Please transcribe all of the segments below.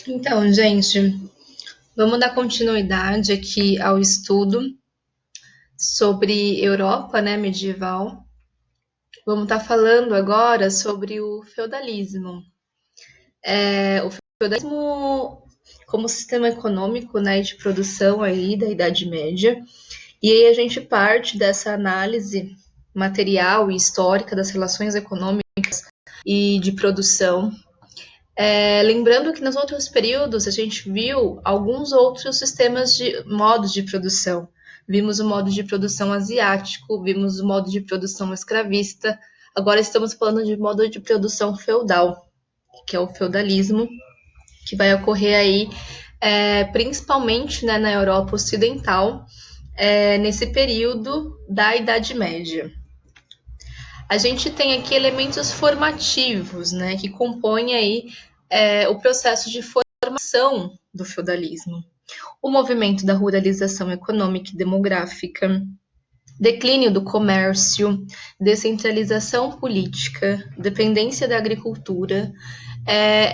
Então, gente, vamos dar continuidade aqui ao estudo sobre Europa, né, medieval. Vamos estar falando agora sobre o feudalismo. O feudalismo como sistema econômico, né, de produção aí da Idade Média. E aí a gente parte dessa análise material e histórica das relações econômicas e de produção. Lembrando que nos outros períodos a gente viu alguns outros sistemas de modos de produção. Vimos o modo de produção asiático, vimos o modo de produção escravista. Agora estamos falando de modo de produção feudal, que é o feudalismo, que vai ocorrer aí principalmente, né, na Europa Ocidental, nesse período da Idade Média. A gente tem aqui elementos formativos, né, que compõem aí o processo de formação do feudalismo. O movimento da ruralização econômica e demográfica, declínio do comércio, descentralização política, dependência da agricultura.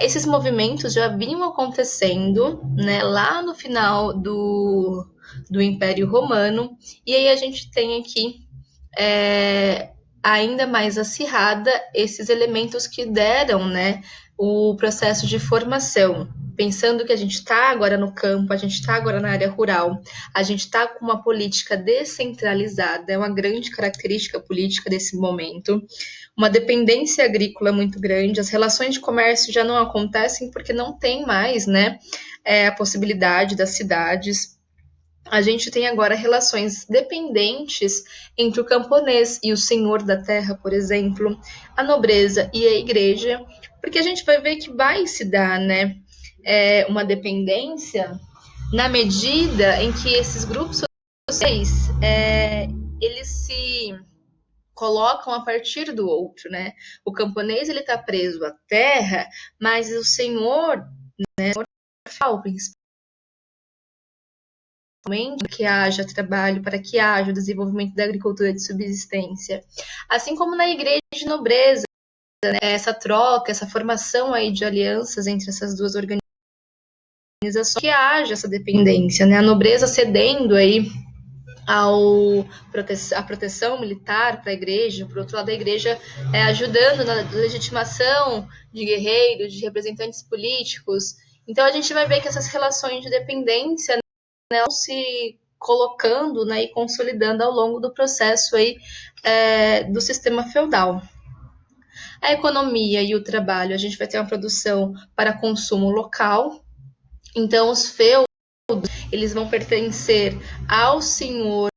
Esses movimentos já vinham acontecendo, né, lá no final do Império Romano, e aí a gente tem aqui ainda mais acirrada esses elementos que deram, né, o processo de formação. Pensando que a gente está agora no campo, a gente está agora na área rural, a gente está com uma política descentralizada, é uma grande característica política desse momento, uma dependência agrícola muito grande, as relações de comércio já não acontecem porque não tem mais, né, a possibilidade das cidades. A gente tem agora relações dependentes entre o camponês e o senhor da terra, por exemplo, a nobreza e a igreja, porque a gente vai ver que vai se dar, né, uma dependência na medida em que esses grupos sociais eles se colocam a partir do outro, né? O camponês ele está preso à terra, mas o senhor, né, que haja trabalho, para que haja o desenvolvimento da agricultura de subsistência. Assim como na igreja de nobreza, né, essa troca, essa formação aí de alianças entre essas duas organizações, que haja essa dependência, né? A nobreza cedendo aí a proteção militar para a igreja, por outro lado, a igreja ajudando na legitimação de guerreiros, de representantes políticos. Então, a gente vai ver que essas relações de dependência, né, vão se colocando, né, e consolidando ao longo do processo aí, do sistema feudal. A economia e o trabalho, a gente vai ter uma produção para consumo local, então os feudos eles vão pertencer ao senhor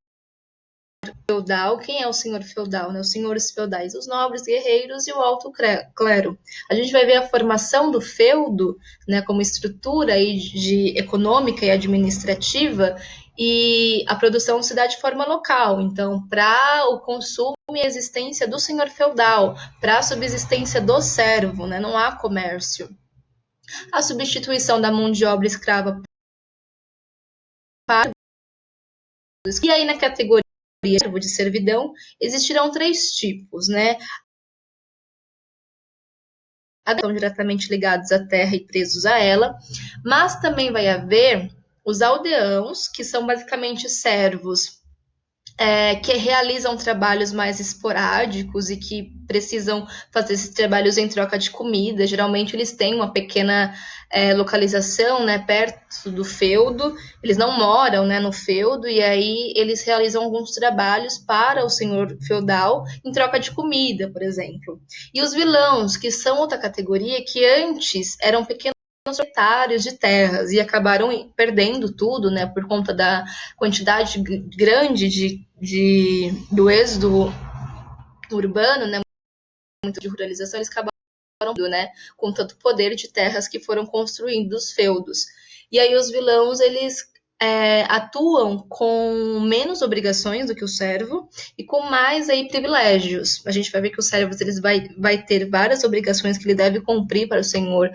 feudal. Quem é o senhor feudal? Né? Os senhores feudais, os nobres, guerreiros e o alto clero. A gente vai ver a formação do feudo, né, como estrutura aí de econômica e administrativa, e a produção se dá de forma local. Então, para o consumo e a existência do senhor feudal, para a subsistência do servo, né, não há comércio. A substituição da mão de obra escrava para... E aí, na categoria de servidão, existirão três tipos, né? Estão diretamente ligados à terra e presos a ela, mas também vai haver os aldeãos, que são basicamente servos que realizam trabalhos mais esporádicos e que precisam fazer esses trabalhos em troca de comida. Geralmente eles têm uma pequena localização, né, perto do feudo, eles não moram, né, no feudo, e aí eles realizam alguns trabalhos para o senhor feudal em troca de comida, por exemplo. E os vilãos, que são outra categoria, que antes eram pequenos proprietários de terras e acabaram perdendo tudo, né, por conta da quantidade grande do êxodo urbano, né, muito de ruralização, eles acabaram, né, com tanto poder de terras que foram construindo os feudos. E aí os vilãos, eles atuam com menos obrigações do que o servo e com mais aí privilégios. A gente vai ver que os servos eles vai ter várias obrigações que ele deve cumprir para o senhor.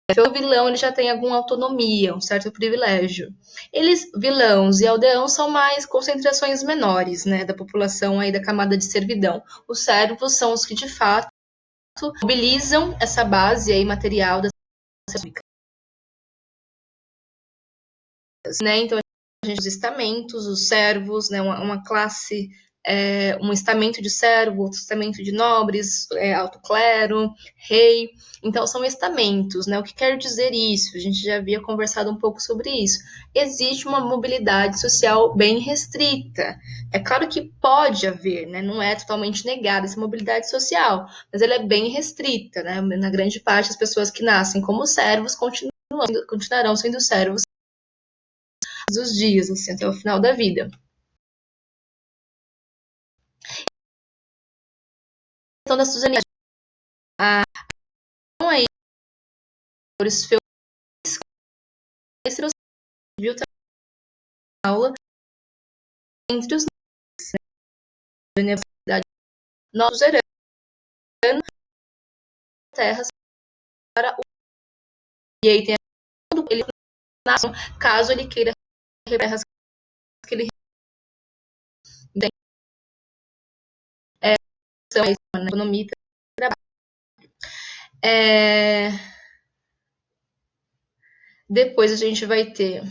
O vilão ele já tem alguma autonomia, um certo privilégio. Eles, vilãos e aldeãos, são mais concentrações menores, né, da população aí da camada de servidão. Os servos são os que de fato mobilizam essa base aí material da república. né? Então a gente tem os estamentos, os servos, né? Uma classe, um estamento de servo, outro estamento de nobres, alto clero, rei. Então são estamentos, né? O que quer dizer isso? A gente já havia conversado um pouco sobre isso. Existe uma mobilidade social bem restrita. É claro que pode haver, né? Não é totalmente negada essa mobilidade social, mas ela é bem restrita, né? Na grande parte, as pessoas que nascem como servos continuarão sendo servos dos dias, assim, até o final da vida. Então, da suzanidade, a não é os feudais viu aula entre os nossos herdanos terras para o e aí tem ele nasce, caso ele queira terras que ele tem são a economia é, depois a gente vai ter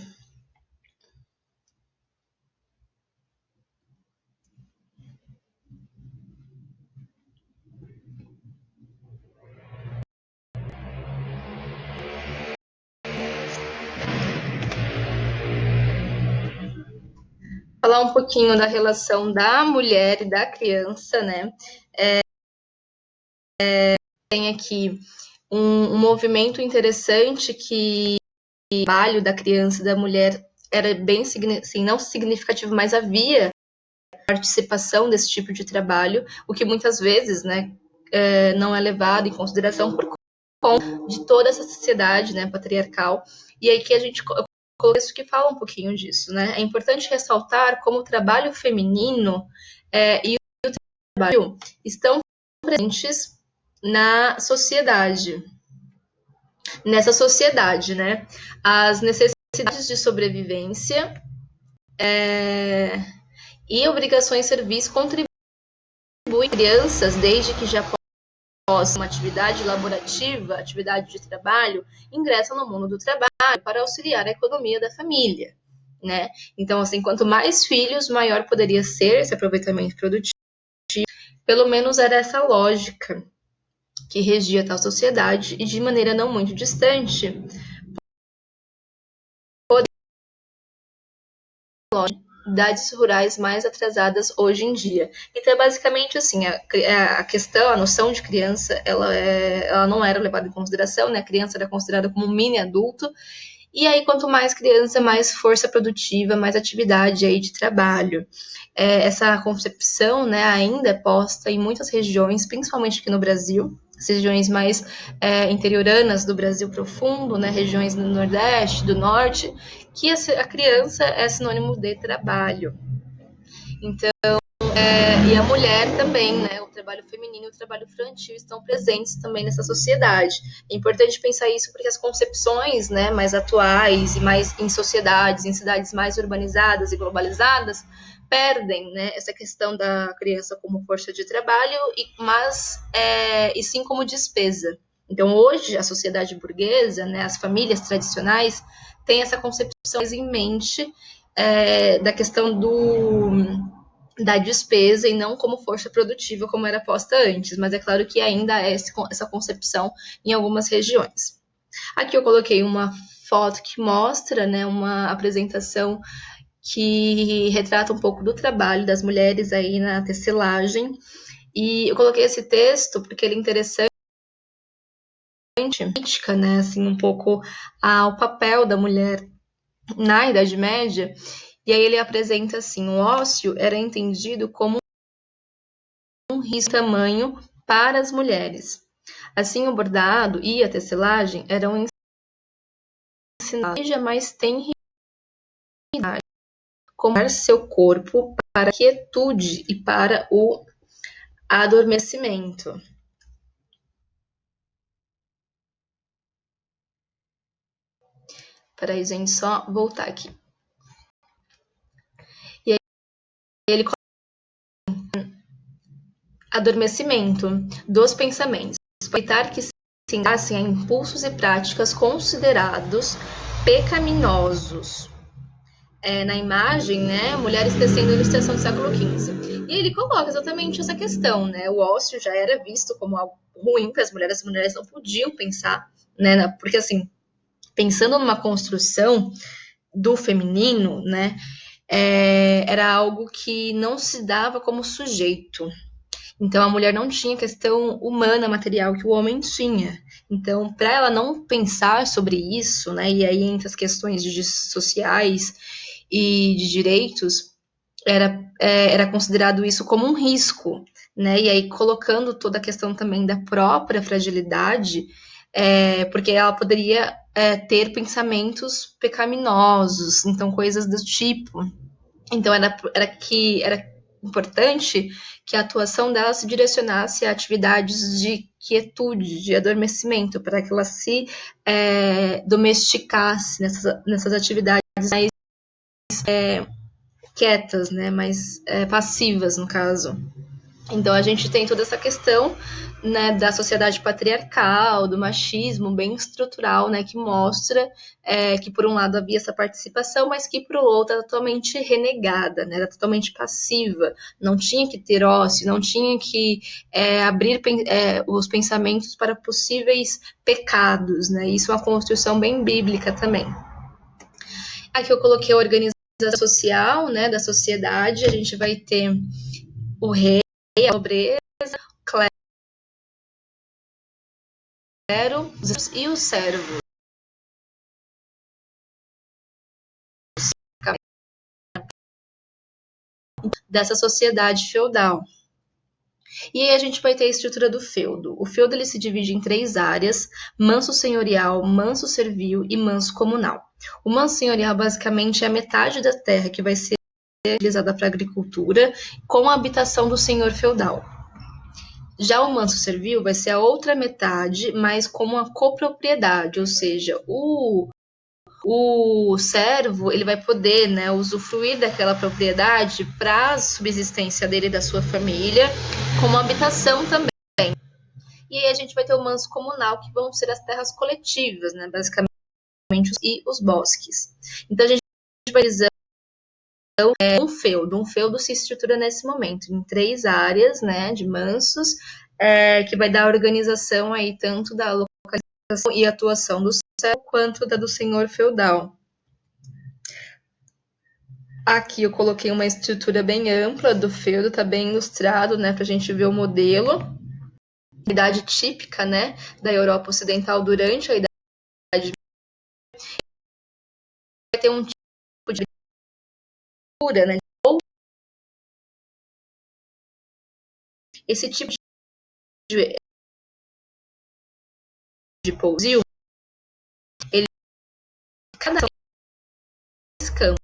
falar um pouquinho da relação da mulher e da criança, né? Tem aqui um movimento interessante que o trabalho da criança e da mulher era bem assim, não significativo, mas havia participação desse tipo de trabalho, o que muitas vezes, né, não é levado em consideração por conta de toda essa sociedade, né, patriarcal. E aí que a gente coloca isso que fala um pouquinho disso, né? É importante ressaltar como o trabalho feminino e o trabalho estão presentes na sociedade, nessa sociedade, né? As necessidades de sobrevivência e obrigações serviços contribuem crianças desde que já possam uma atividade laborativa, atividade de trabalho, ingressam no mundo do trabalho para auxiliar a economia da família, né? Então, assim, quanto mais filhos, maior poderia ser esse aproveitamento produtivo. Pelo menos era essa lógica que regia tal sociedade e de maneira não muito distante, cidades rurais mais atrasadas hoje em dia. Então, é basicamente assim, a questão, a noção de criança, ela não era levada em consideração, né? A criança era considerada como um mini adulto, e aí, quanto mais criança, mais força produtiva, mais atividade aí de trabalho. Essa concepção, né, ainda é posta em muitas regiões, principalmente aqui no Brasil, as regiões mais interioranas do Brasil profundo, né, regiões do Nordeste, do Norte, que a criança é sinônimo de trabalho. Então, e a mulher também, né? O trabalho feminino e o trabalho infantil estão presentes também nessa sociedade. É importante pensar isso porque as concepções, né, mais atuais e mais em sociedades, em cidades mais urbanizadas e globalizadas, perdem, né, essa questão da criança como força de trabalho, e sim como despesa. Então, hoje, a sociedade burguesa, né, as famílias tradicionais, têm essa concepção em mente da questão da despesa e não como força produtiva, como era posta antes. Mas é claro que ainda é essa concepção em algumas regiões. Aqui eu coloquei uma foto que mostra, né, uma apresentação que retrata um pouco do trabalho das mulheres aí na tecelagem. E eu coloquei esse texto porque ele é interessante, crítica, né, assim, um pouco ao papel da mulher na Idade Média. E aí ele apresenta assim, o ócio era entendido como um risco de tamanho para as mulheres. Assim, o bordado e a tecelagem eram ensinados, seja mais tenridade, como seu corpo para a quietude e para o adormecimento. Peraí, gente, só voltar aqui. E aí ele adormecimento dos pensamentos, para evitar que se engassem a impulsos e práticas considerados pecaminosos. na imagem, né, mulheres tecendo a ilustração do século XV. E ele coloca exatamente essa questão, né? O ócio já era visto como algo ruim para as mulheres não podiam pensar, né? Porque assim, pensando numa construção do feminino, né, era algo que não se dava como sujeito. Então a mulher não tinha questão humana, material que o homem tinha. Então, para ela não pensar sobre isso, né, e aí entre as questões sociais e de direitos, era considerado isso como um risco, né? E aí colocando toda a questão também da própria fragilidade, porque ela poderia ter pensamentos pecaminosos, então coisas do tipo. Então era importante que a atuação dela se direcionasse a atividades de quietude, de adormecimento, para que ela se domesticasse nessas atividades mais quietas, né, mais passivas, no caso. Então a gente tem toda essa questão, né, da sociedade patriarcal, do machismo bem estrutural, né, que mostra que por um lado havia essa participação, mas que por outro era totalmente renegada, né, era totalmente passiva, não tinha que ter ócio, não tinha que abrir os pensamentos para possíveis pecados, né, isso é uma construção bem bíblica também. Aqui eu coloquei a organização social, né, da sociedade, a gente vai ter o rei, a nobreza, o clero e o servo dessa sociedade feudal. E aí a gente vai ter a estrutura do feudo. O feudo ele se divide em 3 áreas: manso senhorial, manso servil e manso comunal. O manso senhorial basicamente é a metade da terra que vai ser utilizada para agricultura, com a habitação do senhor feudal. Já o manso servil vai ser a outra metade, mas com uma copropriedade, ou seja, o servo ele vai poder, né, usufruir daquela propriedade para a subsistência dele e da sua família, como habitação também. E aí a gente vai ter o manso comunal, que vão ser as terras coletivas, né, basicamente, e os bosques. Então a gente vai dizer um feudo. Um feudo se estrutura nesse momento em 3 áreas, né, de mansos, que vai dar organização aí tanto da localização e atuação do servo quanto da do senhor feudal. Aqui eu coloquei uma estrutura bem ampla do feudo, tá bem ilustrado, né, pra gente ver o modelo. Idade típica, né, da Europa Ocidental durante a Idade vai ter um tipo de cura, né, ou esse tipo de pousio, ele cada campos,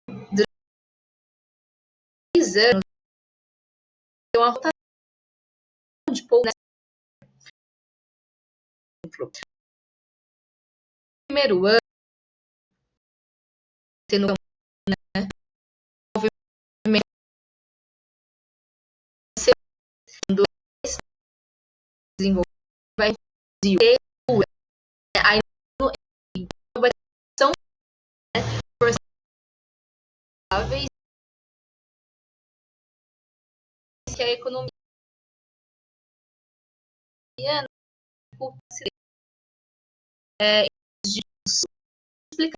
durante 3 anos, tem uma rotação de pouso, né, no primeiro ano, tendo né, movimento segundo desenvolvimento, vai ter aí são forçáveis que a economia é de explicar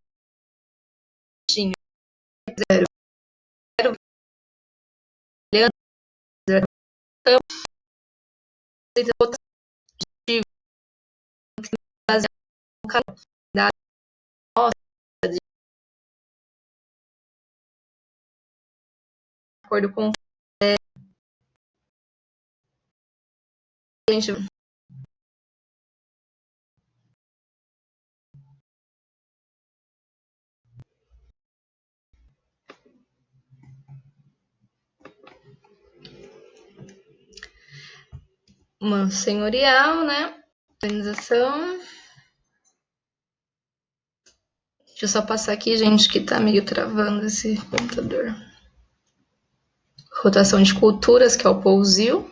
zero, zero, zero, de fazer um canal da nossa, de acordo com a gente, uma senhorial, né? Organização. Deixa eu só passar aqui, gente, que tá meio travando esse computador. Rotação de culturas, que é o pousio.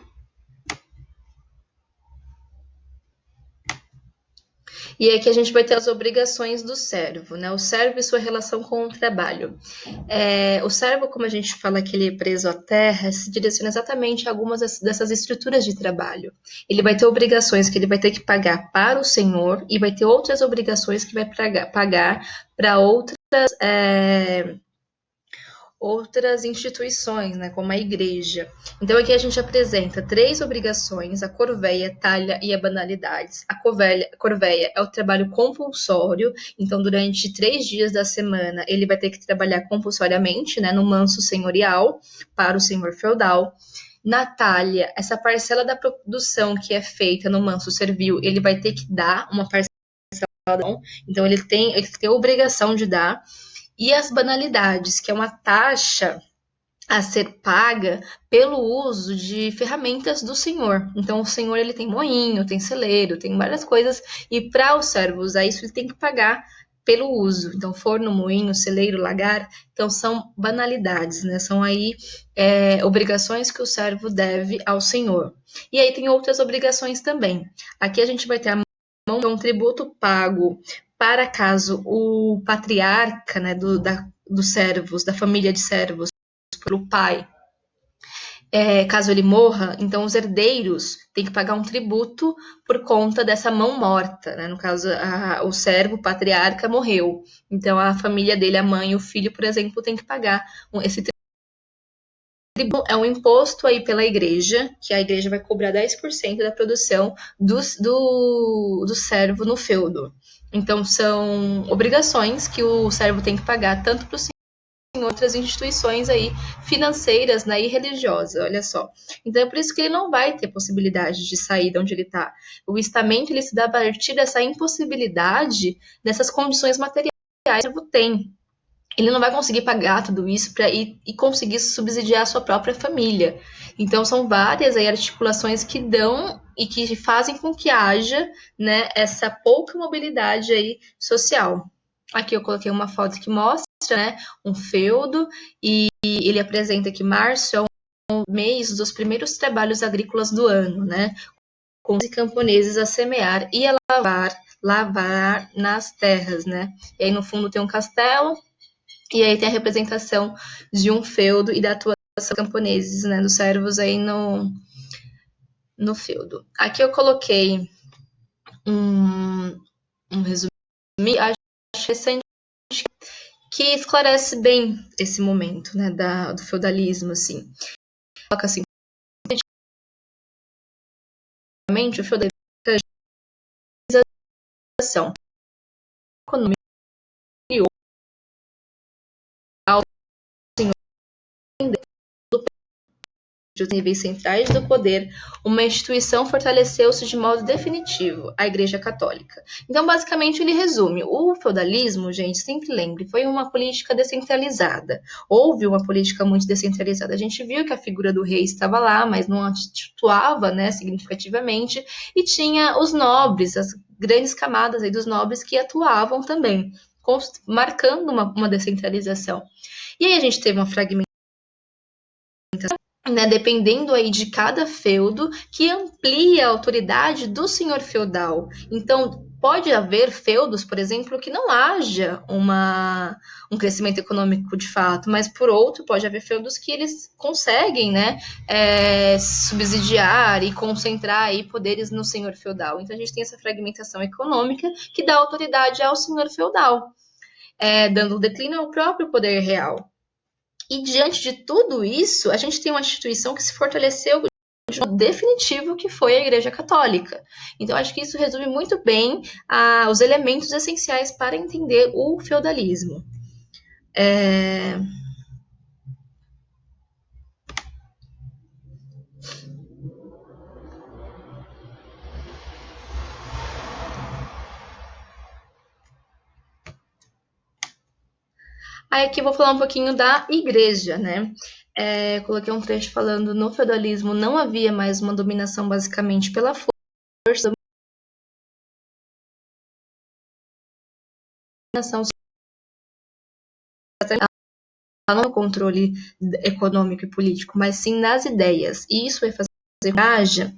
E aqui a gente vai ter as obrigações do servo, né? O servo e sua relação com o trabalho. O servo, como a gente fala que ele é preso à terra, se direciona exatamente a algumas dessas estruturas de trabalho. Ele vai ter obrigações que ele vai ter que pagar para o senhor e vai ter outras obrigações que vai pagar para outras instituições, né, como a igreja. Então aqui a gente apresenta 3 obrigações: a corveia, talha e a banalidades. A corveia é o trabalho compulsório, então durante 3 dias da semana ele vai ter que trabalhar compulsoriamente, né, no manso senhorial, para o senhor feudal. Na talha, essa parcela da produção que é feita no manso servil, ele vai ter que dar uma parcela, então ele tem a obrigação de dar. E as banalidades, que é uma taxa a ser paga pelo uso de ferramentas do senhor. Então, o senhor ele tem moinho, tem celeiro, tem várias coisas, e para o servo usar isso, ele tem que pagar pelo uso. Então, forno, moinho, celeiro, lagar, então são banalidades, né? São aí obrigações que o servo deve ao senhor. E aí tem outras obrigações também. Aqui a gente vai ter um tributo pago para caso o patriarca, né, dos servos, da família de servos, pelo pai, caso ele morra, então os herdeiros têm que pagar um tributo por conta dessa mão morta, né? No caso, o servo, o patriarca, morreu. Então a família dele, a mãe e o filho, por exemplo, tem que pagar esse tributo. É um imposto aí pela igreja, que a igreja vai cobrar 10% da produção do servo no feudo. Então são obrigações que o servo tem que pagar tanto para o em outras instituições aí financeiras, né, e religiosas, olha só. Então é por isso que ele não vai ter possibilidade de sair de onde ele está. O estamento ele se dá a partir dessa impossibilidade dessas condições materiais que o servo tem. Ele não vai conseguir pagar tudo isso para ir e conseguir subsidiar a sua própria família. Então são várias aí articulações que dão e que fazem com que haja, né, essa pouca mobilidade aí social. Aqui eu coloquei uma foto que mostra, né, um feudo, e ele apresenta que março é um mês dos primeiros trabalhos agrícolas do ano, né, com os camponeses a semear e a lavar nas terras, né. E aí no fundo tem um castelo, e aí tem a representação de um feudo e da atuação dos camponeses, né, dos servos aí no feudo. Aqui eu coloquei um resumo, acho recente, que esclarece bem esse momento, né, do feudalismo, assim. Coloca assim, o feudalismo é a organização econômica dos níveis centrais do poder, uma instituição fortaleceu-se de modo definitivo, a Igreja Católica. Então, basicamente, ele resume: o feudalismo, gente, sempre lembre, foi uma política descentralizada. Houve uma política muito descentralizada. A gente viu que a figura do rei estava lá, mas não atuava, né, significativamente, e tinha os nobres, as grandes camadas aí dos nobres que atuavam também, marcando uma descentralização. E aí a gente teve uma fragmentação, né, dependendo aí de cada feudo, que amplia a autoridade do senhor feudal. Então, pode haver feudos, por exemplo, que não haja um crescimento econômico de fato, mas por outro, pode haver feudos que eles conseguem, né, subsidiar e concentrar aí poderes no senhor feudal. Então, a gente tem essa fragmentação econômica que dá autoridade ao senhor feudal, dando declínio ao próprio poder real. E diante de tudo isso, a gente tem uma instituição que se fortaleceu de um definitivo, que foi a Igreja Católica. Então, acho que isso resume muito bem os elementos essenciais para entender o feudalismo. Aí aqui eu vou falar um pouquinho da Igreja, né? Coloquei um trecho falando: no feudalismo não havia mais uma dominação basicamente pela força, dominação não no controle econômico e político, mas sim nas ideias. E isso vai fazer que haja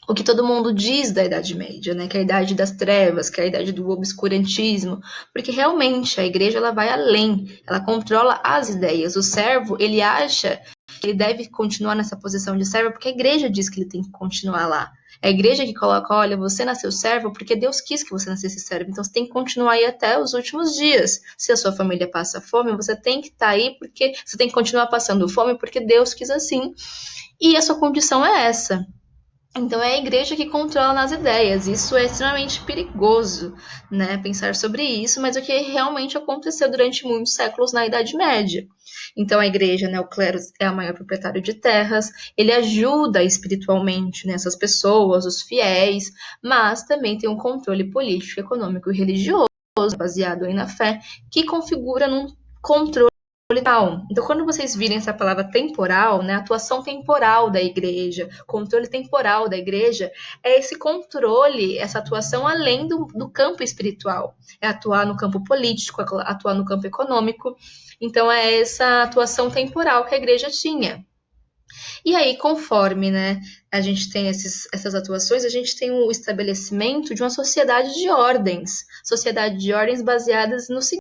o que todo mundo diz da Idade Média, né? Que é a Idade das Trevas, que é a Idade do obscurantismo, porque realmente a Igreja ela vai além, ela controla as ideias. O servo ele acha que ele deve continuar nessa posição de servo porque a Igreja diz que ele tem que continuar lá. É a Igreja que coloca, olha, você nasceu servo porque Deus quis que você nascesse servo, então você tem que continuar aí até os últimos dias. Se a sua família passa fome, você tem que estar aí porque você tem que continuar passando fome porque Deus quis assim. E a sua condição é essa. Então é a igreja que controla nas ideias. Isso é extremamente perigoso, né? Pensar sobre isso, mas o que realmente aconteceu durante muitos séculos na Idade Média. Então a igreja, né, o clero é o maior proprietário de terras, ele ajuda espiritualmente nessas pessoas, os fiéis, mas também tem um controle político, econômico e religioso, baseado aí na fé, que configura num controle temporal. Então, quando vocês virem essa palavra temporal, né, atuação temporal da igreja, controle temporal da igreja, é esse controle, essa atuação além do campo espiritual. É atuar no campo político, atuar no campo econômico. Então, é essa atuação temporal que a igreja tinha. E aí, conforme né, a gente tem essas atuações, a gente tem o estabelecimento de uma sociedade de ordens baseadas no seguinte.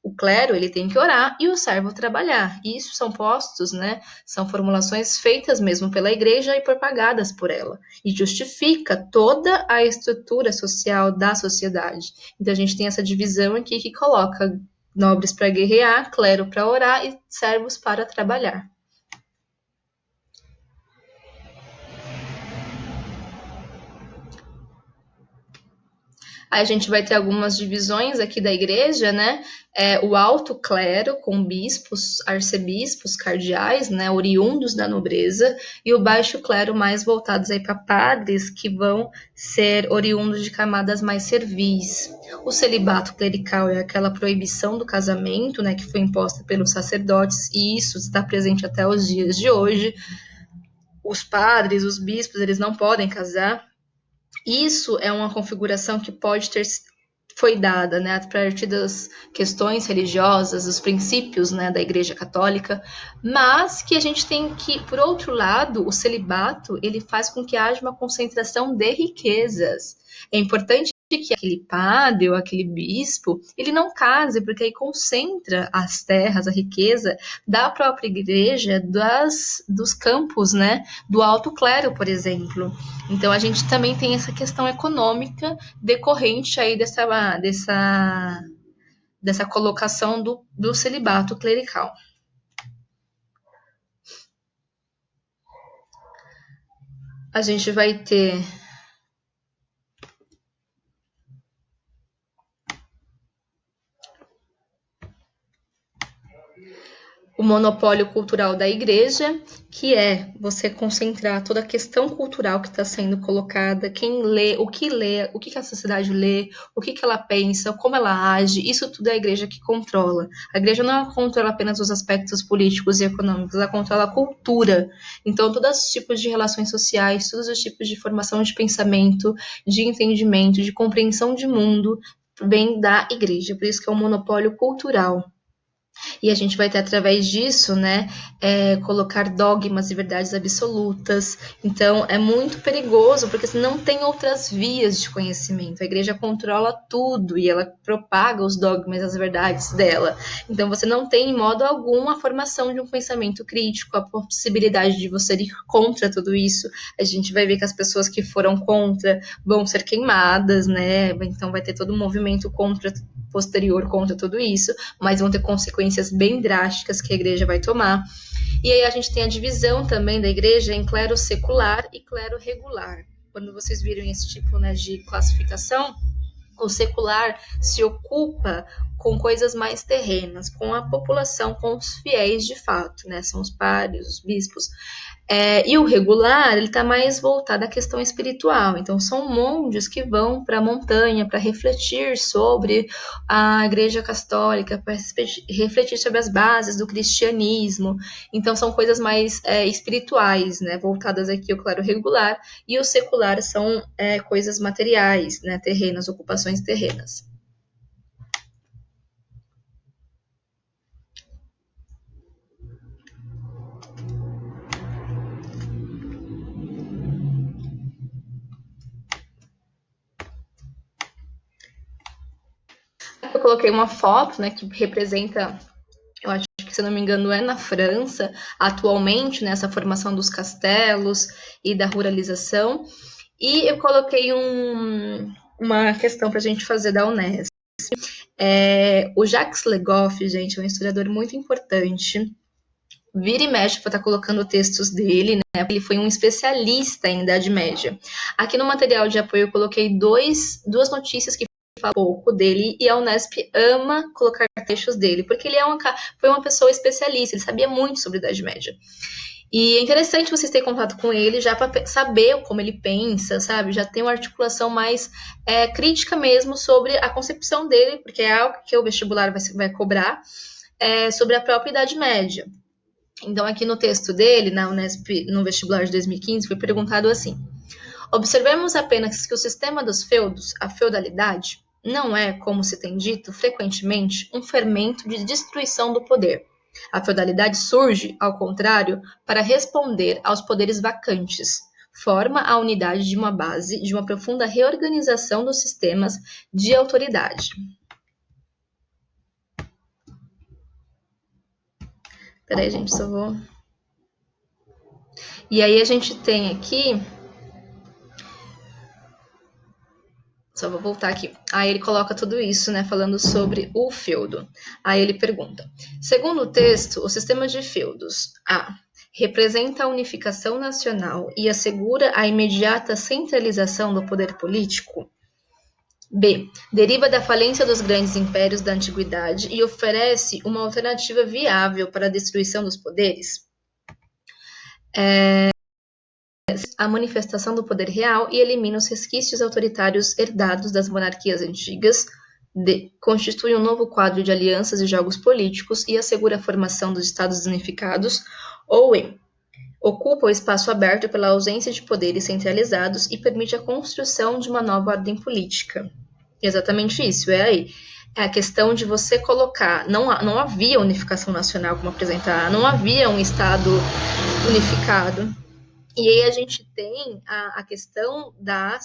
O clero ele tem que orar e o servo trabalhar. E isso são postos, né? São formulações feitas mesmo pela igreja e propagadas por ela. E justifica toda a estrutura social da sociedade. Então a gente tem essa divisão aqui que coloca nobres para guerrear, clero para orar e servos para trabalhar. Aí a gente vai ter algumas divisões aqui da igreja, né? O alto clero, com bispos, arcebispos, cardeais, né? Oriundos da nobreza, e o baixo clero, mais voltados aí para padres, que vão ser oriundos de camadas mais servis. O celibato clerical é aquela proibição do casamento, né? Que foi imposta pelos sacerdotes, e isso está presente até os dias de hoje. Os padres, os bispos, eles não podem casar. Isso é uma configuração que pode ter foi dada, né, a partir das questões religiosas, dos princípios, né, da Igreja Católica, mas que a gente tem que, por outro lado, o celibato ele faz com que haja uma concentração de riquezas. É importante que aquele padre ou aquele bispo ele não case, porque aí concentra as terras, a riqueza da própria igreja, dos campos, né, do alto clero, por exemplo. Então a gente também tem essa questão econômica decorrente aí dessa colocação do celibato clerical. A gente vai ter o monopólio cultural da igreja, que é você concentrar toda a questão cultural que está sendo colocada, quem lê, o que a sociedade lê, o que ela pensa, como ela age, isso tudo é a igreja que controla. A igreja não controla apenas os aspectos políticos e econômicos, ela controla a cultura. Então, todos os tipos de relações sociais, todos os tipos de formação de pensamento, de entendimento, de compreensão de mundo, vem da igreja. Por isso que é um monopólio cultural. E a gente vai ter, através disso, né, colocar dogmas e verdades absolutas. Então, é muito perigoso, porque não tem outras vias de conhecimento. A igreja controla tudo e ela propaga os dogmas e as verdades dela. Então, você não tem, em modo algum, a formação de um pensamento crítico, a possibilidade de você ir contra tudo isso. A gente vai ver que as pessoas que foram contra vão ser queimadas, né? Então, vai ter todo um movimento posterior contra tudo isso, mas vão ter consequências bem drásticas que a igreja vai tomar. E aí a gente tem a divisão também da igreja em clero secular e clero regular. Quando vocês viram esse tipo, né, de classificação, o secular se ocupa com coisas mais terrenas, com a população, com os fiéis de fato, né? São os padres, os bispos. E o regular, ele está mais voltado à questão espiritual. Então, são monges que vão para a montanha para refletir sobre a Igreja Católica, para refletir sobre as bases do cristianismo. Então, são coisas mais espirituais, né? Voltadas aqui ao clero regular. E o secular são coisas materiais, né? Terrenas, ocupações terrenas. eu coloquei uma foto, né, que representa, eu acho que, se não me engano, é na França, atualmente, nessa formação dos castelos e da ruralização. E eu coloquei uma questão para a gente fazer da Unesp. O Jacques Le Goff, gente, é um historiador muito importante. Vira e mexe para estar colocando textos dele, né? Ele foi um especialista em Idade Média. Aqui no material de apoio eu coloquei duas notícias que falam um pouco dele, e a Unesp ama colocar textos dele, porque ele foi uma pessoa especialista, ele sabia muito sobre Idade Média. E é interessante vocês terem contato com ele já para saber como ele pensa, sabe? Já tem uma articulação mais crítica mesmo sobre a concepção dele, porque é algo que o vestibular vai cobrar, sobre a própria Idade Média. Então, aqui no texto dele, na Unesp, no vestibular de 2015, foi perguntado assim: observemos apenas que o sistema dos feudos, a feudalidade, não é, como se tem dito frequentemente, um fermento de destruição do poder. A feudalidade surge, ao contrário, para responder aos poderes vacantes. Forma a unidade de uma base de uma profunda reorganização dos sistemas de autoridade. Peraí, gente, só vou... E aí a gente tem aqui... Só vou voltar aqui. Aí ele coloca tudo isso, né, falando sobre o feudo. Aí ele pergunta: segundo o texto, o sistema de feudos A representa a unificação nacional e assegura a imediata centralização do poder político. B. Deriva da falência dos grandes impérios da antiguidade e oferece uma alternativa viável para a destruição dos poderes. A manifestação do poder real e elimina os resquícios autoritários herdados das monarquias antigas. D. Constitui um novo quadro de alianças e jogos políticos e assegura a formação dos estados unificados. Ou E. Ocupa o espaço aberto pela ausência de poderes centralizados e permite a construção de uma nova ordem política. Exatamente isso, é aí. É a questão de você colocar... Não havia unificação nacional como apresentar, não havia um estado unificado. E aí a gente tem a questão da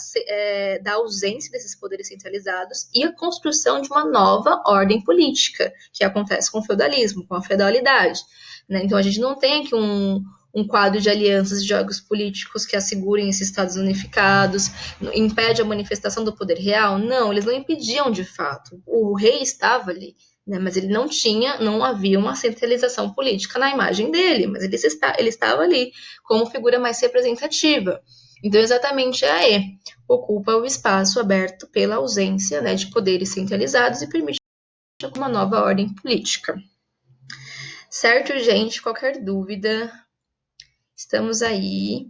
ausência desses poderes centralizados e a construção de uma nova ordem política, que acontece com o feudalismo, com a feudalidade. Né? Então a gente não tem aqui um quadro de alianças e jogos políticos que assegurem esses estados unificados, impede a manifestação do poder real. Não, eles não impediam de fato. O rei estava ali, né? Mas ele não havia uma centralização política na imagem dele, mas ele estava ali como figura mais representativa. Então, exatamente a E ocupa o espaço aberto pela ausência, né, de poderes centralizados e permite uma nova ordem política. Certo, gente? Qualquer dúvida, estamos aí.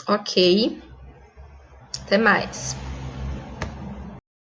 Ok. Até mais.